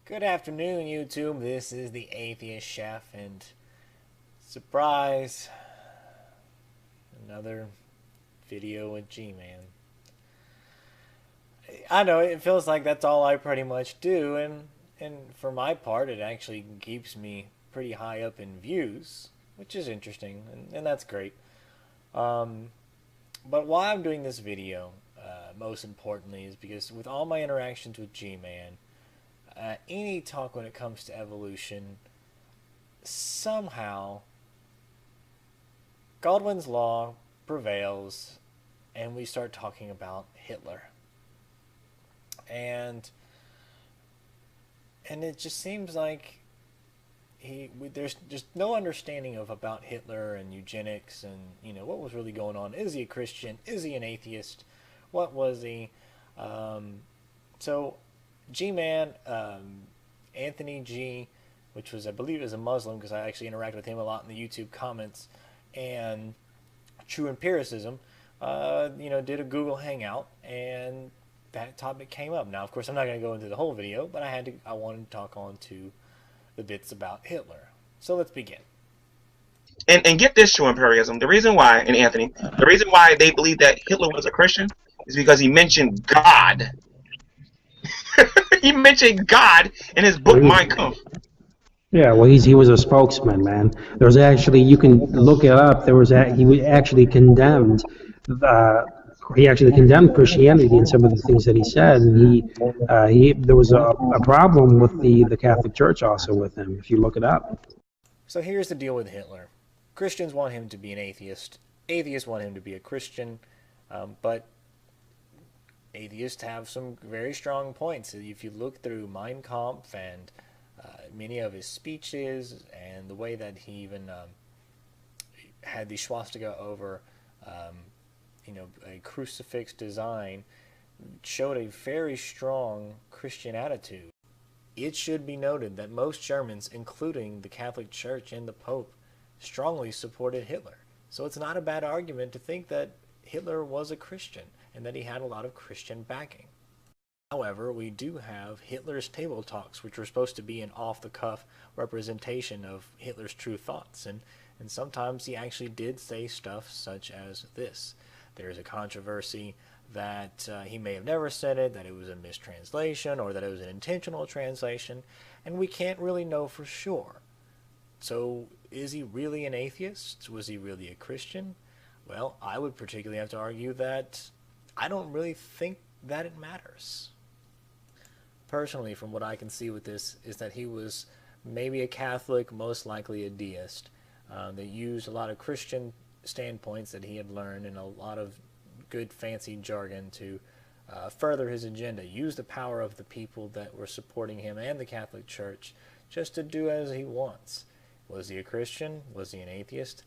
Good afternoon, YouTube. This is the Atheist Chef, and surprise, another video with G-Man. I know it feels like that's all I pretty much do, and for my part, it actually keeps me pretty high up in views, which is interesting, and that's great. Um, but why I'm doing this video, most importantly, is because with all my interactions with G-Man, any talk when it comes to evolution, somehow Godwin's law prevails and we start talking about Hitler. And it just seems like there's just no understanding of about Hitler and eugenics and what was really going on. Is he a Christian? Is he an atheist? What was he? Um, so G-Man, Anthony G, which was, I believe, is a Muslim because I actually interact with him a lot in the YouTube comments, and True Empiricism, did a Google Hangout, and that topic came up. Now, of course, I'm not going to go into the whole video, but I wanted to talk on to the bits about Hitler. So let's begin. And get this, true imperialism. The reason why, and Anthony, the reason why they believe that Hitler was a Christian is because he mentioned God. He mentioned God in his book Well, Mein Kampf. yeah, well, he was a spokesman, man. There was actually, you can look it up. He was actually condemned. Uh, he actually condemned Christianity in some of the things that he said, and there was a problem with the Catholic Church also with him. If you look it up. So here's the deal with Hitler. Christians want him to be an atheist. Atheists want him to be a Christian. But atheists have some very strong points. If you look through Mein Kampf and many of his speeches and the way that he even had the swastika over, a crucifix design, showed a very strong Christian attitude. It should be noted that most Germans, including the Catholic Church and the Pope, strongly supported Hitler. So it's not a bad argument to think that Hitler was a Christian and that he had a lot of Christian backing. However, we do have Hitler's Table Talks, which were supposed to be an off-the-cuff representation of Hitler's true thoughts, and sometimes he actually did say stuff such as this. There's a controversy that he may have never said it, that it was a mistranslation, or that it was an intentional translation, and we can't really know for sure. So, is he really an atheist? Was he really a Christian? Well, I would particularly have to argue that I don't really think that it matters. Personally, from what I can see with this, is that he was maybe a Catholic, most likely a deist, that used a lot of Christian standpoints that he had learned and a lot of good fancy jargon to further his agenda, use the power of the people that were supporting him and the Catholic Church just to do as he wants. Was he a Christian? Was he an atheist?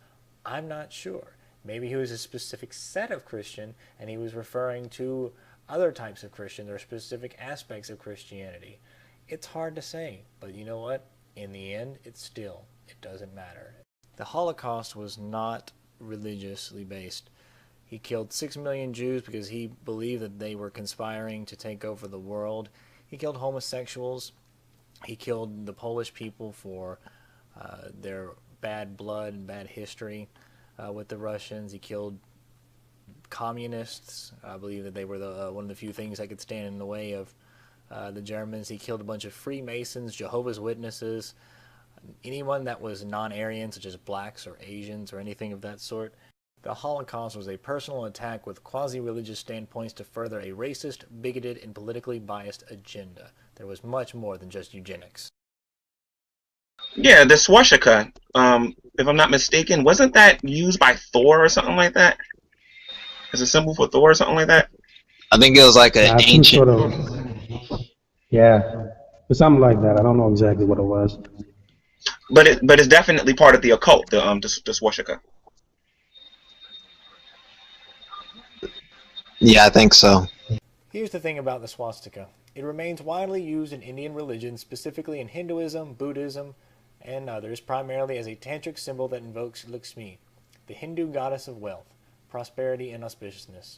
I'm not sure. Maybe he was a specific set of Christian and he was referring to other types of Christian or specific aspects of Christianity. It's hard to say, but you know what? In the end, it doesn't matter. The Holocaust was not religiously based. He killed 6 million Jews because he believed that they were conspiring to take over the world. He killed homosexuals. He killed the Polish people for their bad blood and bad history with the Russians. He killed communists. I believe that they were one of the few things that could stand in the way of the Germans. He killed a bunch of Freemasons, Jehovah's Witnesses, anyone that was non-Aryan, such as blacks or Asians or anything of that sort. The Holocaust was a personal attack with quasi-religious standpoints to further a racist, bigoted, and politically biased agenda. There was much more than just eugenics. Yeah, the swastika, if I'm not mistaken, wasn't that used by Thor or something like that? As a symbol for Thor or something like that? I think it was like an Yeah, some ancient. sort of, yeah, something like that. I don't know exactly what it was. But it's definitely part of the occult, the swastika. Yeah, I think so. Here's the thing about the swastika. It remains widely used in Indian religion, specifically in Hinduism, Buddhism, and others, primarily as a tantric symbol that invokes Lakshmi, the Hindu goddess of wealth, prosperity, and auspiciousness.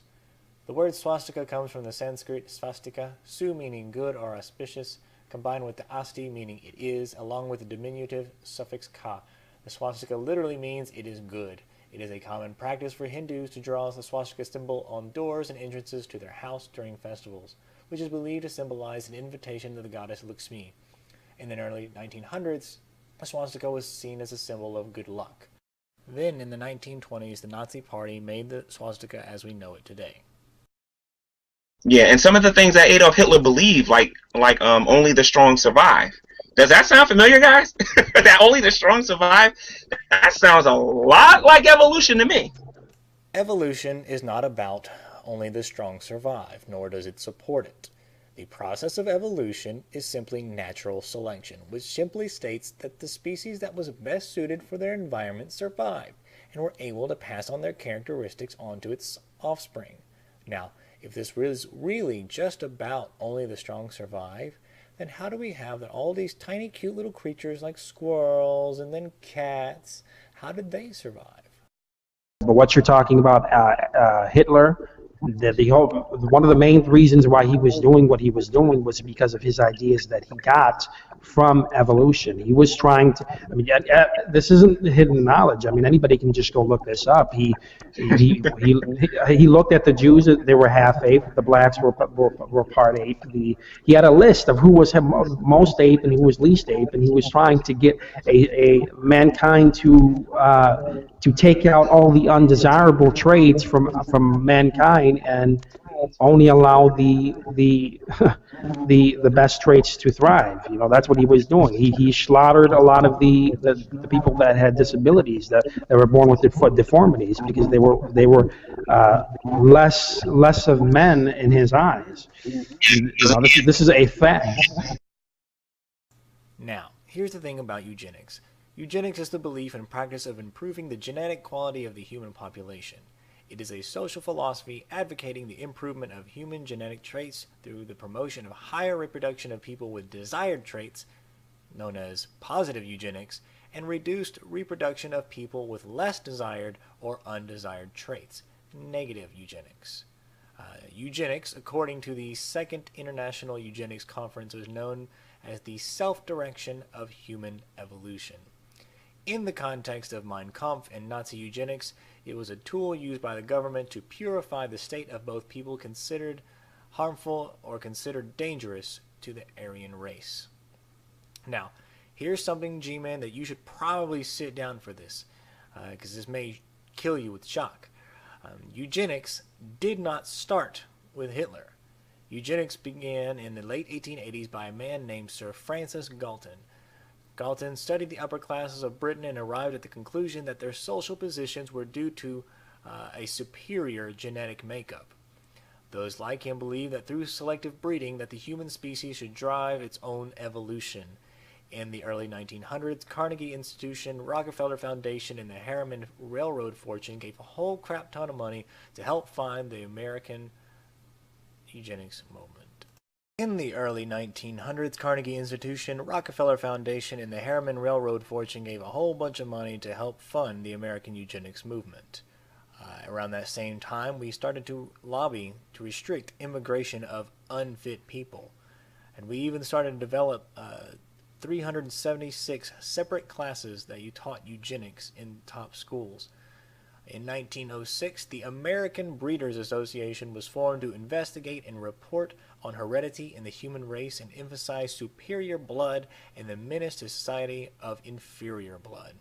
The word swastika comes from the Sanskrit swastika, su meaning good or auspicious, combined with the asti, meaning it is, along with the diminutive suffix ka. The swastika literally means it is good. It is a common practice for Hindus to draw the swastika symbol on doors and entrances to their house during festivals, which is believed to symbolize an invitation to the goddess Lakshmi. In the early 1900s, the swastika was seen as a symbol of good luck. Then, in the 1920s, the Nazi Party made the swastika as we know it today. Yeah, and some of the things that Adolf Hitler believed, like only the strong survive. Does that sound familiar, guys? That only the strong survive? That sounds a lot like evolution to me. Evolution is not about only the strong survive, nor does it support it. The process of evolution is simply natural selection, which simply states that the species that was best suited for their environment survived and were able to pass on their characteristics onto its offspring. Now, if this was really just about only the strong survive, then how do we have that all these tiny cute little creatures like squirrels and then cats, how did they survive? But what you're talking about, Hitler, one of the main reasons why he was doing what he was doing was because of his ideas that he got from evolution. He was trying to, I mean, this isn't hidden knowledge. I mean, anybody can just go look this up. He looked at the Jews; they were half ape. The blacks were part ape. He had a list of who was most ape and who was least ape, and he was trying to get a mankind to take out all the undesirable traits from mankind and only allow the best traits to thrive. You know, that's what he was doing. He slaughtered a lot of the people that had disabilities, that were born with deformities, because they were less of men in his eyes. You know, this is a fact. Now, here's the thing about eugenics. Eugenics is the belief and practice of improving the genetic quality of the human population. It is a social philosophy advocating the improvement of human genetic traits through the promotion of higher reproduction of people with desired traits, known as positive eugenics, and reduced reproduction of people with less desired or undesired traits, negative eugenics. Eugenics, according to the Second International Eugenics Conference, is known as the self-direction of human evolution. In the context of Mein Kampf and Nazi eugenics, it was a tool used by the government to purify the state of both people considered harmful or considered dangerous to the Aryan race. Now, here's something, G-Man, that you should probably sit down for this, because this may kill you with shock. Eugenics did not start with Hitler. Eugenics began in the late 1880s by a man named Sir Francis Galton. Galton studied the upper classes of Britain and arrived at the conclusion that their social positions were due to a superior genetic makeup. Those like him believed that through selective breeding that the human species should drive its own evolution. In the early 1900s, Carnegie Institution, Rockefeller Foundation, and the Harriman Railroad fortune gave a whole crap ton of money to help fund the American eugenics movement. In the early 1900s, Carnegie Institution, Rockefeller Foundation, and the Harriman Railroad fortune gave a whole bunch of money to help fund the American eugenics movement. Around that same time, we started to lobby to restrict immigration of unfit people. And we even started to develop 376 separate classes that you taught eugenics in top schools. In 1906, the American Breeders Association was formed to investigate and report on heredity in the human race and emphasize superior blood and the menace to society of inferior blood.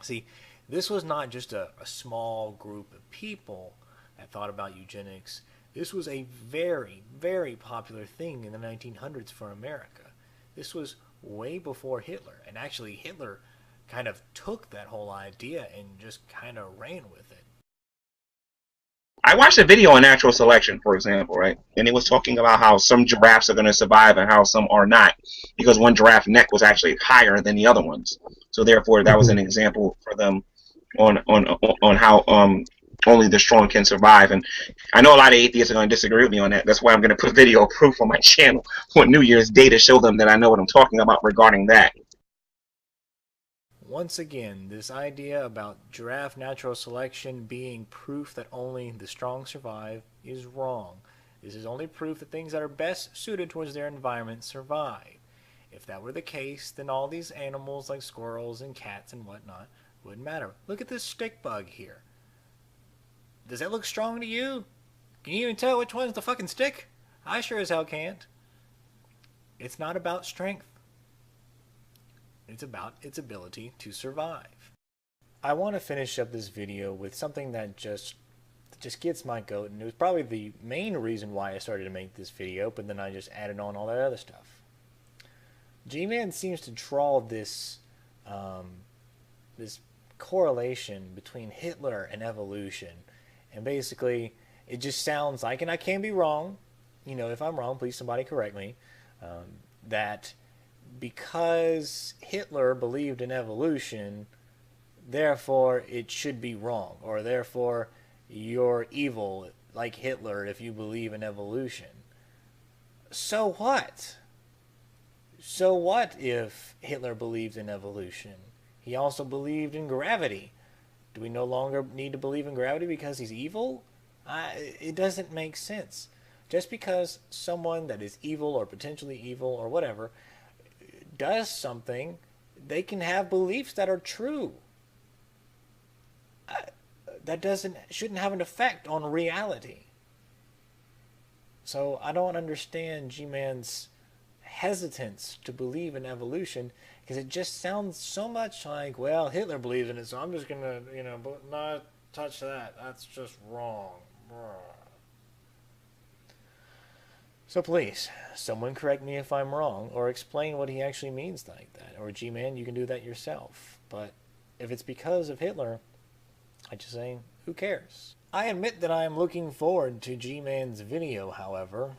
See, this was not just a small group of people that thought about eugenics. This was a very, very popular thing in the 1900s for America. This was way before Hitler, and actually Hitler kind of took that whole idea and just kind of ran with it. I watched a video on natural selection, for example, right? And it was talking about how some giraffes are going to survive and how some are not, because one giraffe neck was actually higher than the other ones. So therefore, that was an example for them on how only the strong can survive. And I know a lot of atheists are going to disagree with me on that. That's why I'm going to put video proof on my channel on New Year's Day to show them that I know what I'm talking about regarding that. Once again, this idea about giraffe natural selection being proof that only the strong survive is wrong. This is only proof that things that are best suited towards their environment survive. If that were the case, then all these animals like squirrels and cats and whatnot wouldn't matter. Look at this stick bug here. Does that look strong to you? Can you even tell which one's the fucking stick? I sure as hell can't. It's not about strength. It's about its ability to survive. I want to finish up this video with something that just gets my goat, and it was probably the main reason why I started to make this video, but then I just added on all that other stuff. G-Man seems to draw this this correlation between Hitler and evolution, and basically it just sounds like, and I can be wrong, you know, if I'm wrong, please somebody correct me, that because Hitler believed in evolution, therefore it should be wrong, or therefore you're evil like Hitler if you believe in evolution. So what? So what if Hitler believed in evolution? He also believed in gravity. Do we no longer need to believe in gravity because he's evil? It doesn't make sense. Just because someone that is evil or potentially evil or whatever does something, they can have beliefs that are true. That shouldn't have an effect on reality. So I don't understand G-Man's hesitance to believe in evolution, because it just sounds so much like, well, Hitler believes in it, so I'm just gonna, you know, not touch that. That's just wrong. So please, someone correct me if I'm wrong, or explain what he actually means like that. Or G-Man, you can do that yourself. But if it's because of Hitler, I just say, who cares? I admit that I am looking forward to G-Man's video, however,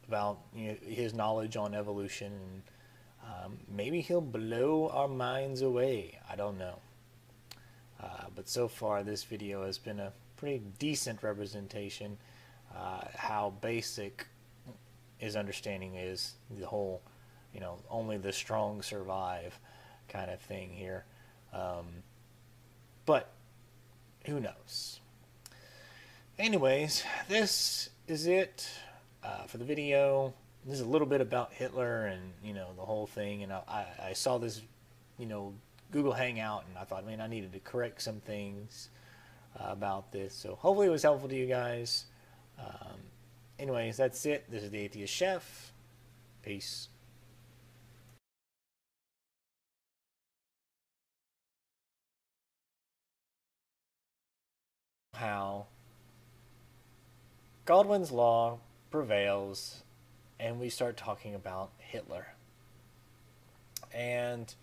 about, you know, his knowledge on evolution. And maybe he'll blow our minds away. I don't know. But so far, this video has been a pretty decent representation how basic his understanding is, the whole, you know, only the strong survive kind of thing here. But who knows? Anyways, this is it for the video. This is a little bit about Hitler and, you know, the whole thing. And I saw this, you know, Google Hangout, and I thought, man, I needed to correct some things about this. So hopefully it was helpful to you guys. Anyways, that's it. This is the Atheist Chef. Peace. How Godwin's law prevails and we start talking about Hitler. And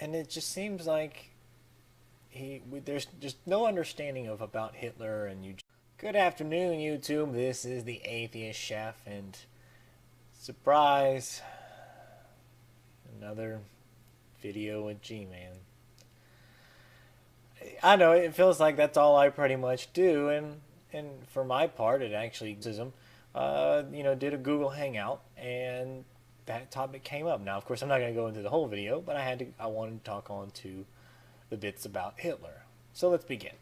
it just seems like there's just no understanding about Hitler. And good afternoon, YouTube. This is the Atheist Chef, and surprise, another video with G-Man. I know it feels like that's all I pretty much do, and for my part, it actually you know, did a Google Hangout, and that topic came up. Now, of course, I'm not going to go into the whole video, but I wanted to talk on to the bits about Hitler. So let's begin.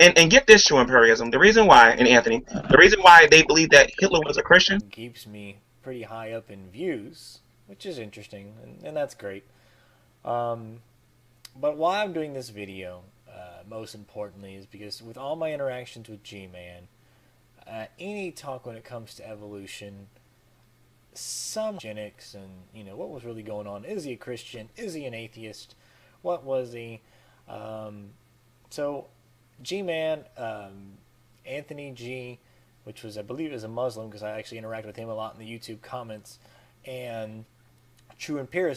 And get this, True Imperialism. The reason why, and Anthony, the reason why they believe that Hitler was a Christian keeps me pretty high up in views, which is interesting, and that's great. But why I'm doing this video, most importantly, is because with all my interactions with G-Man, any talk when it comes to evolution, some eugenics, and, you know, what was really going on. Is he a Christian? Is he an atheist? What was he? So G-Man, Anthony G, which was, I believe, is a Muslim, because I actually interact with him a lot in the YouTube comments, and True Empiricist,